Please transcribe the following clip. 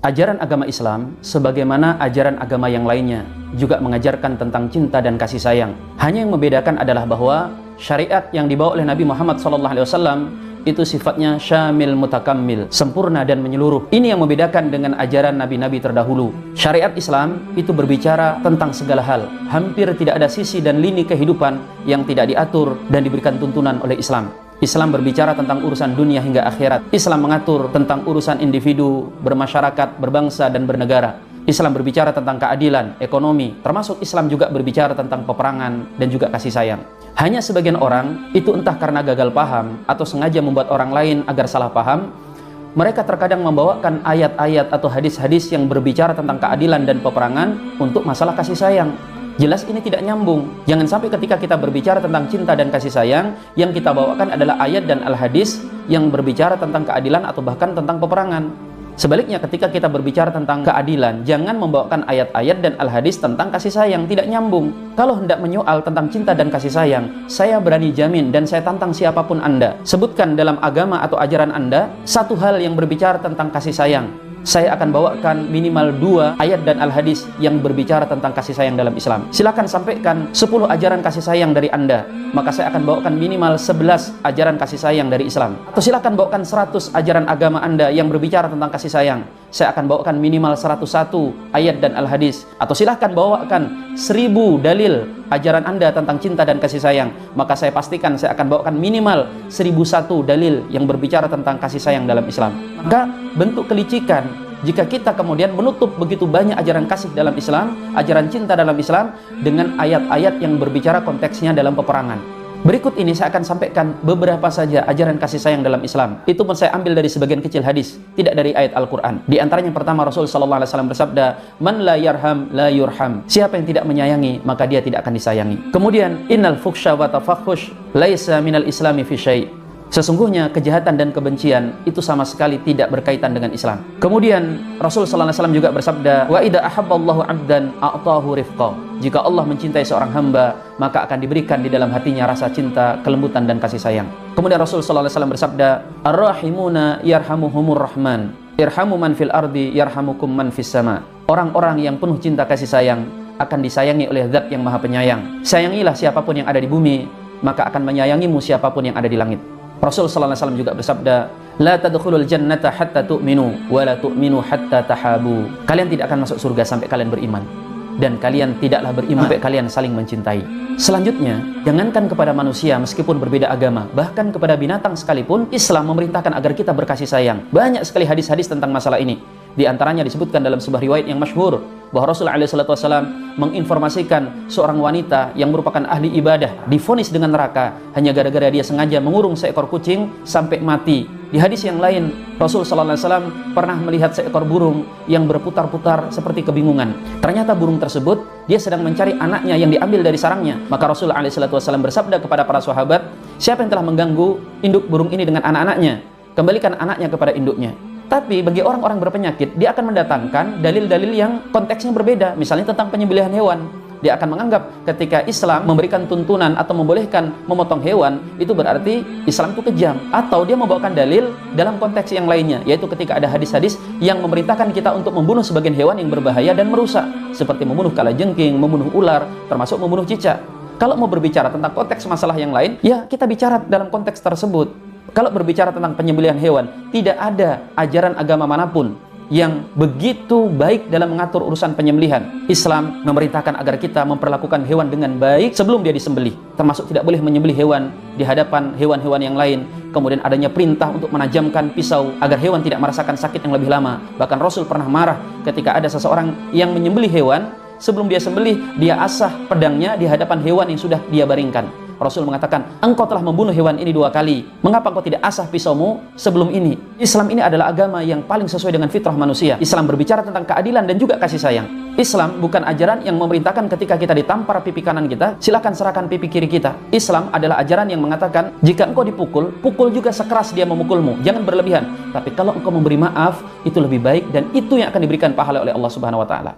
Ajaran agama Islam, sebagaimana ajaran agama yang lainnya, juga mengajarkan tentang cinta dan kasih sayang. Hanya yang membedakan adalah bahwa syariat yang dibawa oleh Nabi Muhammad SAW itu sifatnya syamil mutakammil, sempurna dan menyeluruh. Ini yang membedakan dengan ajaran nabi-nabi terdahulu. Syariat Islam itu berbicara tentang segala hal. Hampir tidak ada sisi dan lini kehidupan yang tidak diatur dan diberikan tuntunan oleh Islam. Islam berbicara tentang urusan dunia hingga akhirat. Islam mengatur tentang urusan individu, bermasyarakat, berbangsa, dan bernegara. Islam berbicara tentang keadilan, ekonomi, termasuk Islam juga berbicara tentang peperangan dan juga kasih sayang. Hanya sebagian orang, itu entah karena gagal paham atau sengaja membuat orang lain agar salah paham, mereka terkadang membawakan ayat-ayat atau hadis-hadis yang berbicara tentang keadilan dan peperangan untuk masalah kasih sayang. Jelas ini tidak nyambung. Jangan sampai ketika kita berbicara tentang cinta dan kasih sayang, yang kita bawakan adalah ayat dan al-hadis yang berbicara tentang keadilan atau bahkan tentang peperangan. Sebaliknya, ketika kita berbicara tentang keadilan, jangan membawakan ayat-ayat dan al-hadis tentang kasih sayang. Tidak nyambung. Kalau hendak menyoal tentang cinta dan kasih sayang, saya berani jamin dan saya tantang siapapun Anda, sebutkan dalam agama atau ajaran Anda satu hal yang berbicara tentang kasih sayang. Saya akan bawakan minimal 2 ayat dan al-hadis yang berbicara tentang kasih sayang dalam Islam. Silakan sampaikan 10 ajaran kasih sayang dari Anda, maka saya akan bawakan minimal 11 ajaran kasih sayang dari Islam. Atau silakan bawakan 100 ajaran agama Anda yang berbicara tentang kasih sayang, saya akan bawakan minimal 101 ayat dan al-hadis. Atau silahkan bawakan 1000 dalil ajaran Anda tentang cinta dan kasih sayang, maka saya pastikan saya akan bawakan minimal 1001 dalil yang berbicara tentang kasih sayang dalam Islam. Maka bentuk kelicikan jika kita kemudian menutup begitu banyak ajaran kasih dalam Islam, ajaran cinta dalam Islam, dengan ayat-ayat yang berbicara konteksnya dalam peperangan. Berikut ini saya akan sampaikan beberapa saja ajaran kasih sayang dalam Islam. Itu pun saya ambil dari sebagian kecil hadis, tidak dari ayat Al-Quran. Di antaranya yang pertama, Rasul SAW bersabda, "Man la yarham la yurham." Siapa yang tidak menyayangi, maka dia tidak akan disayangi. Kemudian, "Innal fuhsya wa tafakhush laisa minal islami fi syai'." Sesungguhnya kejahatan dan kebencian itu sama sekali tidak berkaitan dengan Islam. Kemudian Rasul SAW juga bersabda, "Wa idza ahabballahu 'abdan a'tahu rifqa." Jika Allah mencintai seorang hamba, maka akan diberikan di dalam hatinya rasa cinta, kelembutan dan kasih sayang. Kemudian Rasul SAW bersabda, "Ar-rahimuna yarhamuhumur rahman, irhamu man fil ardi yarhamukum man fis sama." Orang-orang yang penuh cinta kasih sayang akan disayangi oleh Zat yang Maha Penyayang. Sayangilah siapapun yang ada di bumi, maka akan menyayangimu siapapun yang ada di langit. Rasul SAW juga bersabda, "La tadkhulul jannata hatta tu'minu, wa la tu'minu hatta tahabu." Kalian tidak akan masuk surga sampai kalian beriman, dan kalian tidaklah beriman sampai kalian saling mencintai. Selanjutnya, jangankan kepada manusia meskipun berbeda agama, bahkan kepada binatang sekalipun, Islam memerintahkan agar kita berkasih sayang. Banyak sekali hadis-hadis tentang masalah ini. Di antaranya disebutkan dalam sebuah riwayat yang masyhur bahwa Rasulullah SAW menginformasikan seorang wanita yang merupakan ahli ibadah divonis dengan neraka hanya gara-gara dia sengaja mengurung seekor kucing sampai mati. Di hadis yang lain, Rasulullah SAW pernah melihat seekor burung yang berputar-putar seperti kebingungan. Ternyata burung tersebut dia sedang mencari anaknya yang diambil dari sarangnya. Maka Rasulullah SAW bersabda kepada para sahabat, "Siapa yang telah mengganggu induk burung ini dengan anak-anaknya? Kembalikan anaknya kepada induknya." Tapi bagi orang-orang berpenyakit, dia akan mendatangkan dalil-dalil yang konteksnya berbeda. Misalnya tentang penyembelihan hewan. Dia akan menganggap ketika Islam memberikan tuntunan atau membolehkan memotong hewan, itu berarti Islam itu kejam. Atau dia membawakan dalil dalam konteks yang lainnya, yaitu ketika ada hadis-hadis yang memerintahkan kita untuk membunuh sebagian hewan yang berbahaya dan merusak, seperti membunuh kalajengking, membunuh ular, termasuk membunuh cicak. Kalau mau berbicara tentang konteks masalah yang lain, ya kita bicara dalam konteks tersebut. Kalau berbicara tentang penyembelihan hewan, tidak ada ajaran agama manapun yang begitu baik dalam mengatur urusan penyembelihan. Islam memerintahkan agar kita memperlakukan hewan dengan baik sebelum dia disembelih, termasuk tidak boleh menyembelih hewan di hadapan hewan-hewan yang lain. Kemudian adanya perintah untuk menajamkan pisau agar hewan tidak merasakan sakit yang lebih lama. Bahkan Rasul pernah marah ketika ada seseorang yang menyembelih hewan, sebelum dia sembelih, dia asah pedangnya di hadapan hewan yang sudah dia baringkan. Rasul mengatakan, "Engkau telah membunuh hewan ini 2 kali. Mengapa engkau tidak asah pisaumu sebelum ini?" Islam ini adalah agama yang paling sesuai dengan fitrah manusia. Islam berbicara tentang keadilan dan juga kasih sayang. Islam bukan ajaran yang memerintahkan ketika kita ditampar pipi kanan kita, silakan serahkan pipi kiri kita. Islam adalah ajaran yang mengatakan, jika engkau dipukul, pukul juga sekeras dia memukulmu. Jangan berlebihan. Tapi kalau engkau memberi maaf, itu lebih baik dan itu yang akan diberikan pahala oleh Allah Subhanahu wa taala.